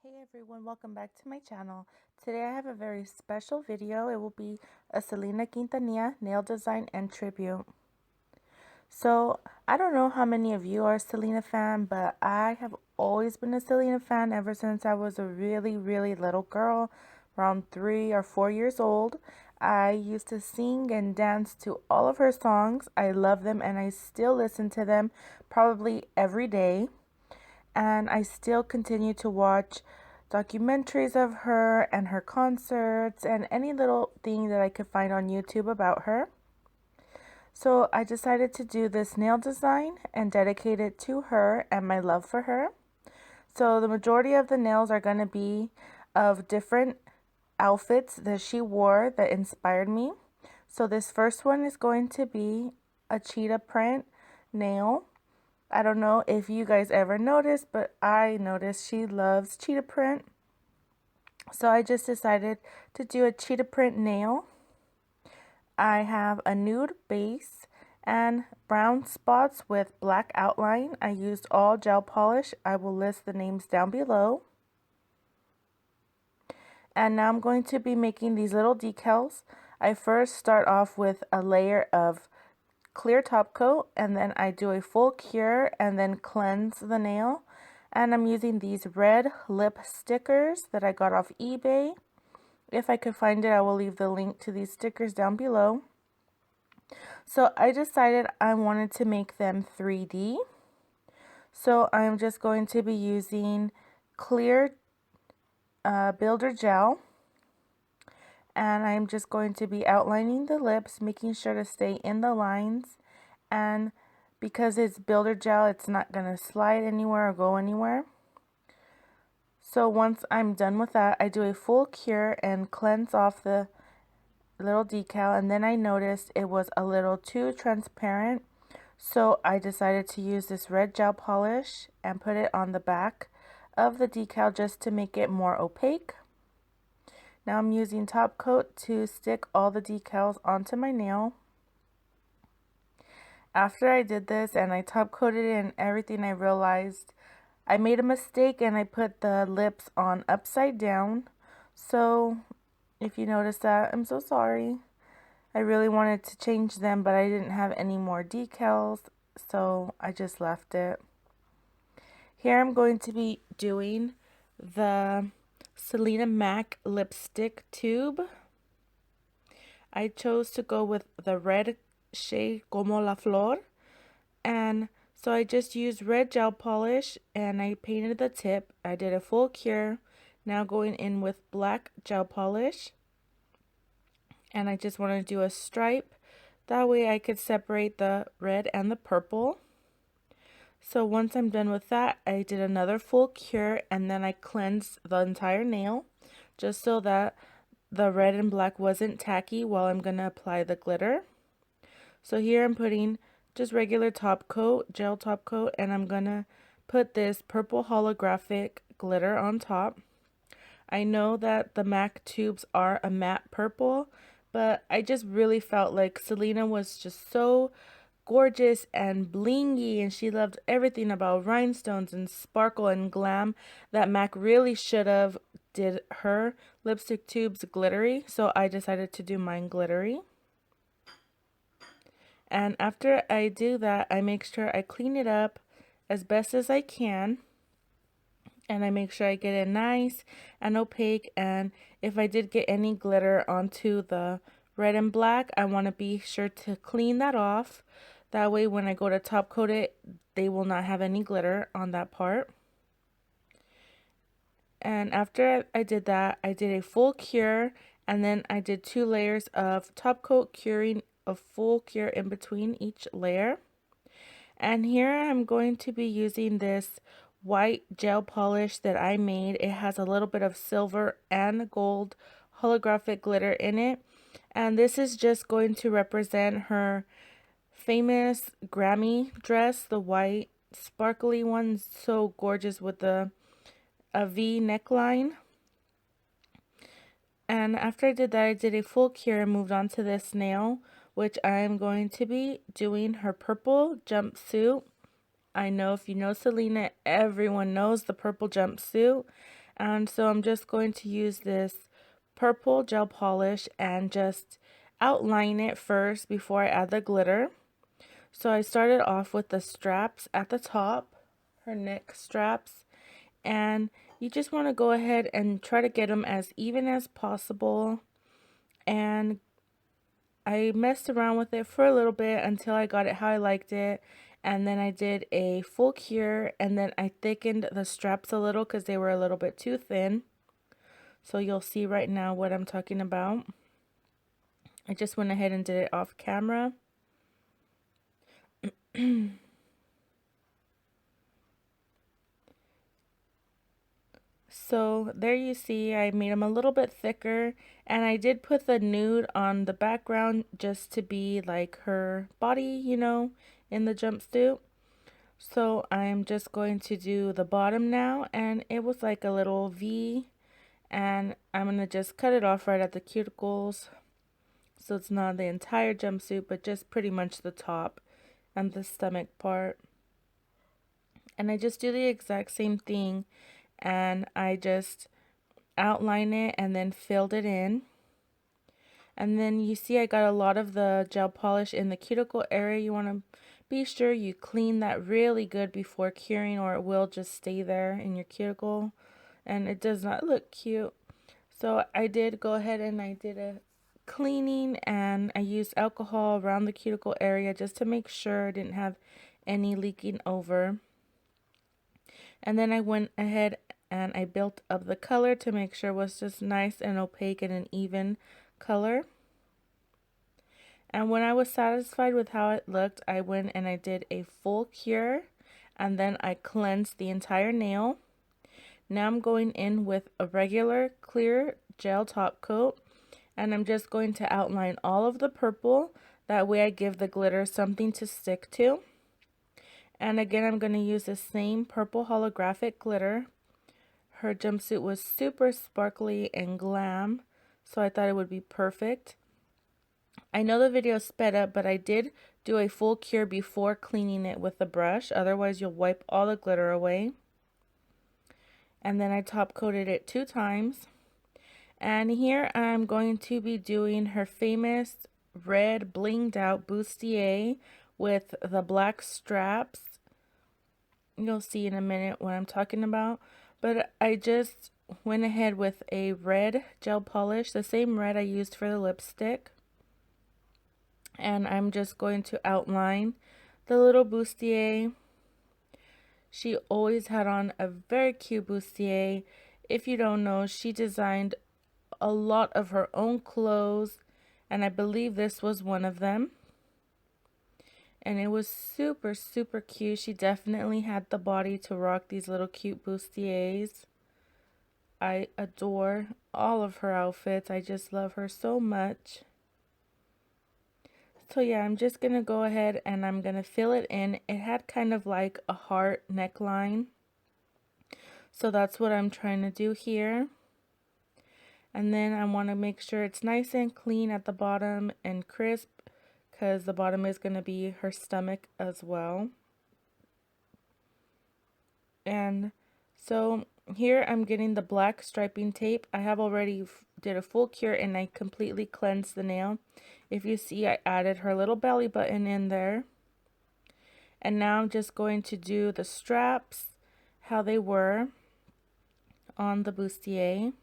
Hey everyone, welcome back to my channel. Today I have a very special video. It will be a Selena Quintanilla nail design and tribute. So, I don't know how many of you are a Selena fan, but I have always been a Selena fan ever since I was a really little girl, around 3 or 4 years old. I used to sing and dance to all of her songs. I love them and I still listen to them probably every day. And I still continue to watch documentaries of her and her concerts and any little thing that I could find on YouTube about her. So I decided to do this nail design and dedicate it to her and my love for her. So the majority of the nails are going to be of different outfits that she wore that inspired me. So this first one is going to be a cheetah print nail. I don't know if you guys ever noticed, but I noticed she loves cheetah print. So I just decided to do a cheetah print nail. I have a nude base and brown spots with black outline. I used all gel polish. I will list the names down below. And now I'm going to be making these little decals. I first start off with a layer of clear top coat, and then I do a full cure and then cleanse the nail. And I'm using these red lip stickers that I got off eBay. If I could find it, I will leave the link to these stickers down below. So I decided I wanted to make them 3D. So I'm just going to be using clear builder gel. And I'm just going to be outlining the lips, making sure to stay in the lines. And because it's builder gel, it's not going to slide anywhere or go anywhere. So once I'm done with that, I do a full cure and cleanse off the little decal. And then I noticed it was a little too transparent. So I decided to use this red gel polish and put it on the back of the decal just to make it more opaque. Now I'm using top coat to stick all the decals onto my nail. After I did this and I top coated it and everything, I realized I made a mistake and I put the lips on upside down. So if you notice that, I'm so sorry. I really wanted to change them, but I didn't have any more decals, so I just left it. Here I'm going to be doing the Selena MAC lipstick tube. I chose to go with the red shade Como la Flor, and so I just used red gel polish and I painted the tip. I did a full cure. Now going in with black gel polish, and I just want to do a stripe. That way I could separate the red and the purple. So once I'm done with that, I did another full cure and then I cleansed the entire nail just so that the red and black wasn't tacky while I'm going to apply the glitter. So here I'm putting just regular top coat, gel top coat, and I'm going to put this purple holographic glitter on top. I know that the MAC tubes are a matte purple, but I just really felt like Selena was just so gorgeous and blingy, and she loved everything about rhinestones and sparkle and glam that MAC really should have did her lipstick tubes glittery. So I decided to do mine glittery. And after I do that, I make sure I clean it up as best as I can. And I make sure I get it nice and opaque. And if I did get any glitter onto the red and black, I want to be sure to clean that off. That way when I go to top coat it, they will not have any glitter on that part. And after I did that, I did a full cure, and then I did 2 layers of top coat curing, a full cure in between each layer. And here I'm going to be using this white gel polish that I made. It has a little bit of silver and gold holographic glitter in it. And this is just going to represent her famous Grammy dress, the white sparkly one, so gorgeous with a V neckline. And after I did that, I did a full cure and moved on to this nail, which I am going to be doing her purple jumpsuit. I know if you know Selena, everyone knows the purple jumpsuit. And so I'm just going to use this purple gel polish and just outline it first before I add the glitter. So I started off with the straps at the top, her neck straps, and you just want to go ahead and try to get them as even as possible. And I messed around with it for a little bit until I got it how I liked it. And then I did a full cure, and then I thickened the straps a little because they were a little bit too thin. So you'll see right now what I'm talking about. I just went ahead and did it off camera. So there you see, I made them a little bit thicker, and I did put the nude on the background just to be like her body, you know, in the jumpsuit. So I'm just going to do the bottom now, and it was like a little V, and I'm going to just cut it off right at the cuticles. So it's not the entire jumpsuit, but just pretty much the top and the stomach part. And I just do the exact same thing, and I just outline it and then filled it in. And then you see I got a lot of the gel polish in the cuticle area. You want to be sure you clean that really good before curing, or it will just stay there in your cuticle and it does not look cute. So I did go ahead and I did a cleaning, and I used alcohol around the cuticle area just to make sure I didn't have any leaking over. And then I went ahead and I built up the color to make sure it was just nice and opaque and an even color. And when I was satisfied with how it looked, I went and I did a full cure, and then I cleansed the entire nail. Now I'm going in with a regular clear gel top coat, and I'm just going to outline all of the purple. That way I give the glitter something to stick to. And again, I'm going to use the same purple holographic glitter. Her jumpsuit was super sparkly and glam, so I thought it would be perfect. I know the video sped up, but I did do a full cure before cleaning it with the brush. Otherwise, you'll wipe all the glitter away. And then I top coated it 2 times. And here I'm going to be doing her famous red blinged out bustier with the black straps. You'll see in a minute what I'm talking about. But I just went ahead with a red gel polish, the same red I used for the lipstick. And I'm just going to outline the little bustier. She always had on a very cute bustier. If you don't know, she designed a lot of her own clothes, and I believe this was one of them. And it was super, super cute. She definitely had the body to rock these little cute bustiers. I adore all of her outfits. I just love her so much. So yeah, I'm just going to go ahead and I'm going to fill it in. It had kind of like a heart neckline. So that's what I'm trying to do here. And then I want to make sure it's nice and clean at the bottom and crisp, because the bottom is going to be her stomach as well. And so here I'm getting the black striping tape. I have already did a full cure and I completely cleansed the nail. If you see, I added her little belly button in there. And now I'm just going to do the straps how they were on the bustier.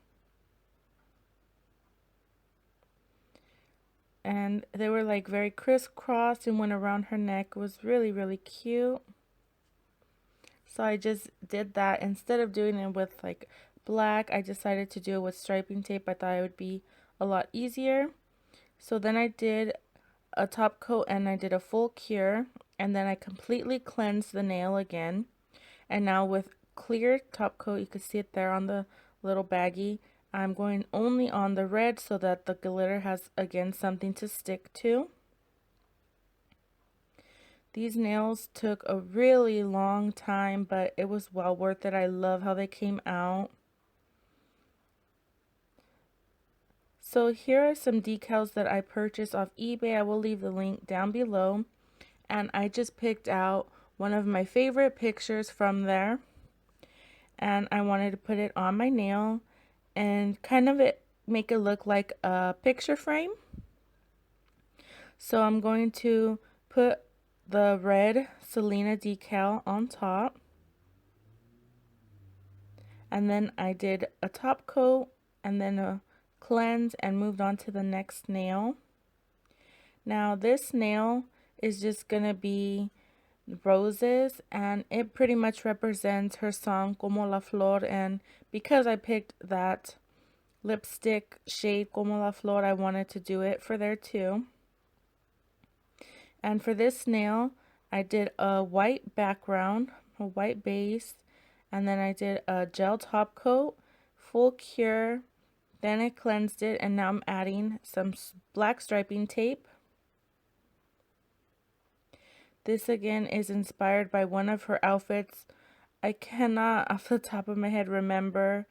And they were like very crisscrossed and went around her neck. It was really, really cute. So I just did that. Instead of doing it with like black, I decided to do it with striping tape. I thought it would be a lot easier. So then I did a top coat and I did a full cure, and then I completely cleansed the nail again. And now with clear top coat, you can see it there on the little baggie, I'm going only on the red so that the glitter has again something to stick to. These nails took a really long time, but it was well worth it. I love how they came out. So here are some decals that I purchased off eBay. I will leave the link down below. And I just picked out one of my favorite pictures from there. and I wanted to put it on my nail and kind of make it look like a picture frame. So I'm going to put the red Selena decal on top. And then I did a top coat and then a cleanse and moved on to the next nail. Now this nail is just going to be roses, and it pretty much represents her song Como la Flor, and because I picked that lipstick shade Como la Flor, I wanted to do it for there too. And for this nail, I did a white background, a white base, and then I did a gel top coat, full cure, then I cleansed it, and now I'm adding some black striping tape. This again is inspired by one of her outfits. I cannot off the top of my head remember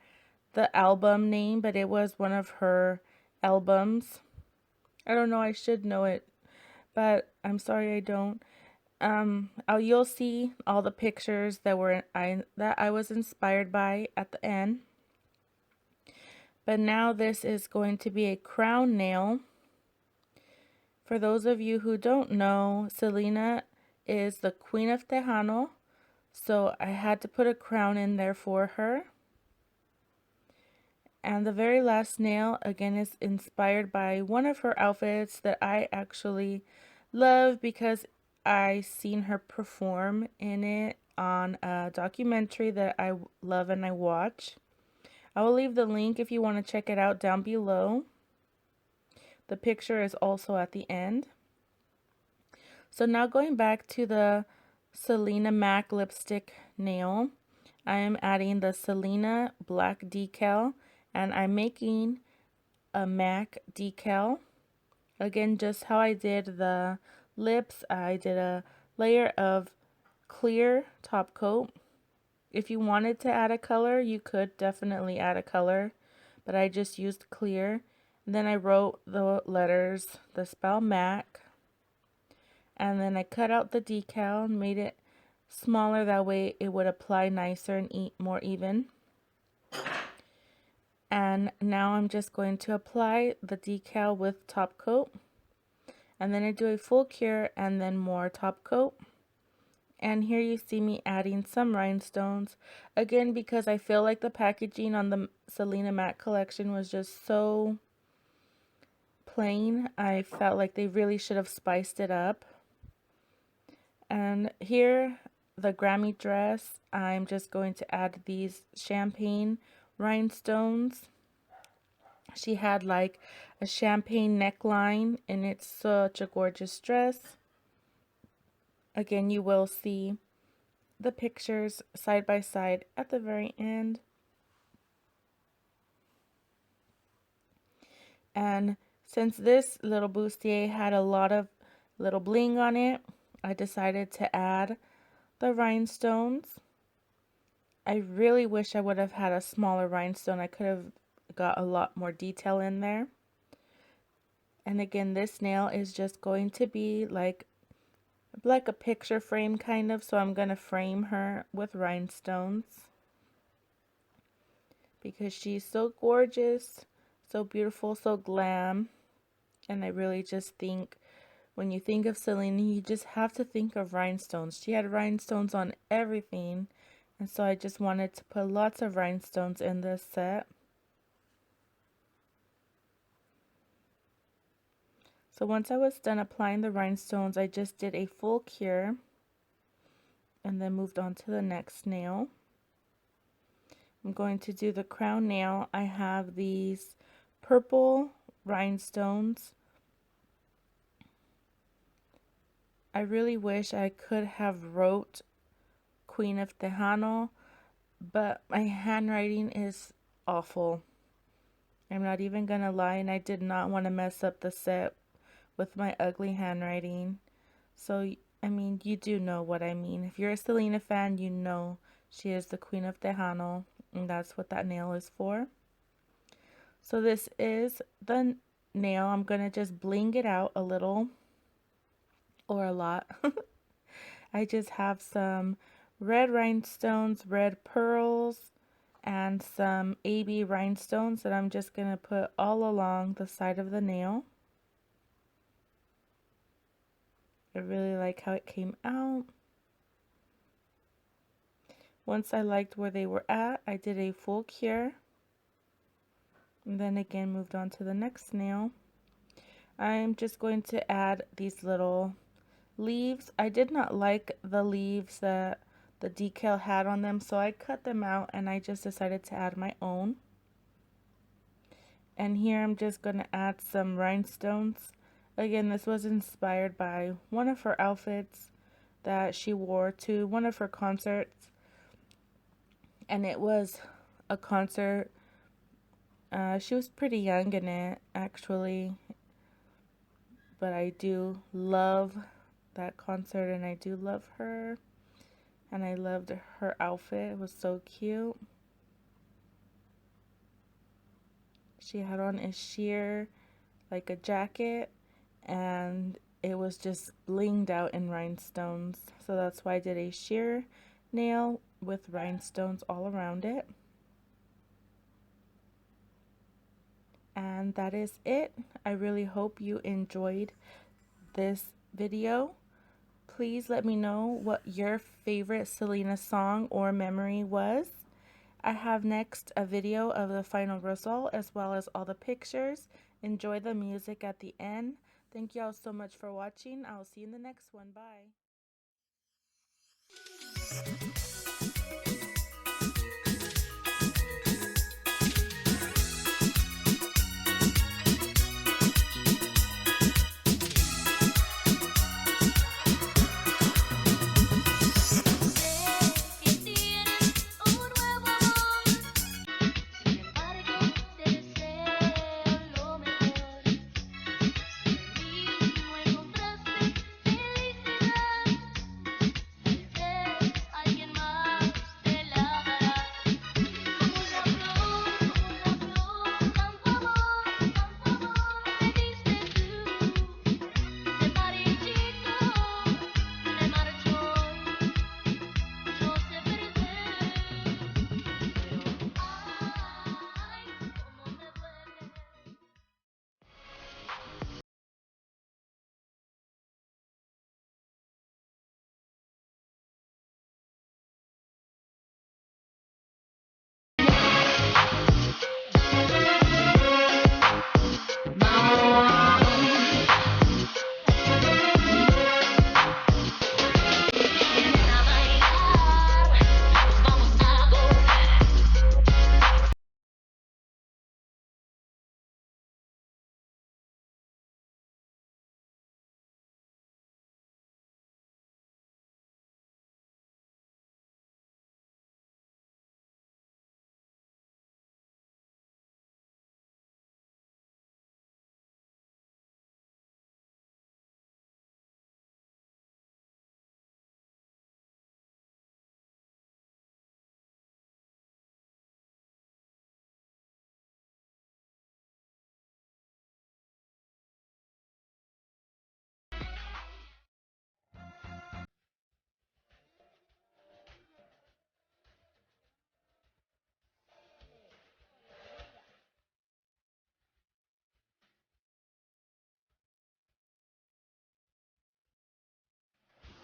the album name, but it was one of her albums. I don't know, I should know it, but I'm sorry I don't. You'll see all the pictures that I was inspired by at the end. But now this is going to be a crown nail. For those of you who don't know, Selena is the Queen of Tejano, so I had to put a crown in there for her. And the very last nail, again, is inspired by one of her outfits that I actually love because I seen her perform in it on a documentary that I love and I watch. I will leave the link if you want to check it out down below. The picture is also at the end. So now going back to the Selena MAC lipstick nail, I am adding the Selena black decal, and I'm making a MAC decal. Again, just how I did the lips, I did a layer of clear top coat. If you wanted to add a color, you could definitely add a color, but I just used clear. And then I wrote the letters, the spell MAC, and then I cut out the decal and made it smaller, that way it would apply nicer and more even. And now I'm just going to apply the decal with top coat, and then I do a full cure and then more top coat. And here you see me adding some rhinestones, again because I feel like the packaging on the Selena Matte collection was just so plain. I felt like they really should have spiced it up. And here, the Grammy Dress, I'm just going to add these champagne rhinestones. She had like a champagne neckline, and it's such a gorgeous dress. Again, you will see the pictures side by side at the very end. And since this little bustier had a lot of little bling on it, I decided to add the rhinestones. I really wish I would have had a smaller rhinestone. I could have got a lot more detail in there. And again, this nail is just going to be like a picture frame kind of, so I'm going to frame her with rhinestones because she's so gorgeous, so beautiful, so glam. And I really just think when you think of Selena, you just have to think of rhinestones. She had rhinestones on everything, and so I just wanted to put lots of rhinestones in this set. So once I was done applying the rhinestones, I just did a full cure and then moved on to the next nail. I'm going to do the crown nail. I have these purple rhinestones. I really wish I could have wrote Queen of Tejano, but my handwriting is awful. I'm not even gonna lie, and I did not want to mess up the set with my ugly handwriting. So, I mean, you do know what I mean. If you're a Selena fan, you know she is the Queen of Tejano, and that's what that nail is for. So this is the nail. I'm going to just bling it out a little, or a lot. I just have some red rhinestones, red pearls, and some AB rhinestones that I'm just going to put all along the side of the nail. I really like how it came out. Once I liked where they were at, I did a full cure. And then again moved on to the next nail. I'm just going to add these little leaves. I did not like the leaves that the decal had on them, so I cut them out and I just decided to add my own. And here I'm just going to add some rhinestones. Again, this was inspired by one of her outfits that she wore to one of her concerts. And it was a concert. She was pretty young in it, actually. But I do love that concert and I do love her. And I loved her outfit. It was so cute. She had on a sheer, like a jacket, and it was just blinged out in rhinestones. So that's why I did a sheer nail with rhinestones all around it. And that is it. I really hope you enjoyed this video. Please let me know what your favorite Selena song or memory was. I have next a video of the final result as well as all the pictures. Enjoy the music at the end. Thank you all so much for watching. I'll see you in the next one. Bye.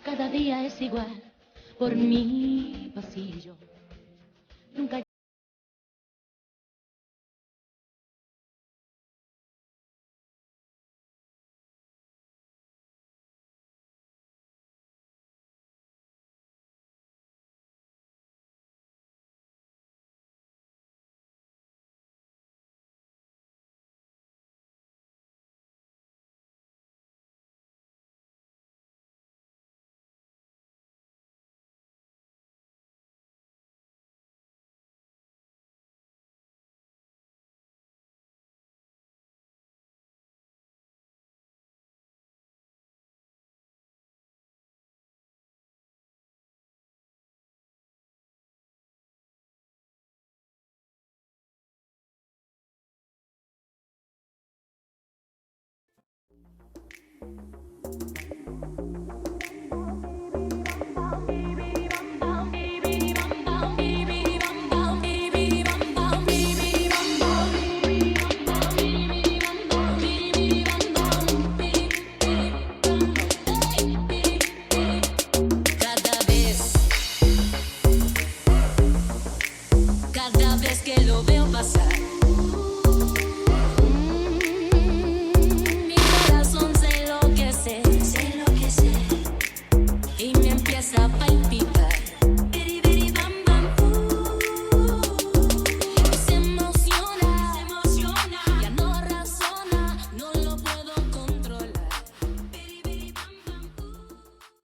Cada día es igual por mi pasillo. Nunca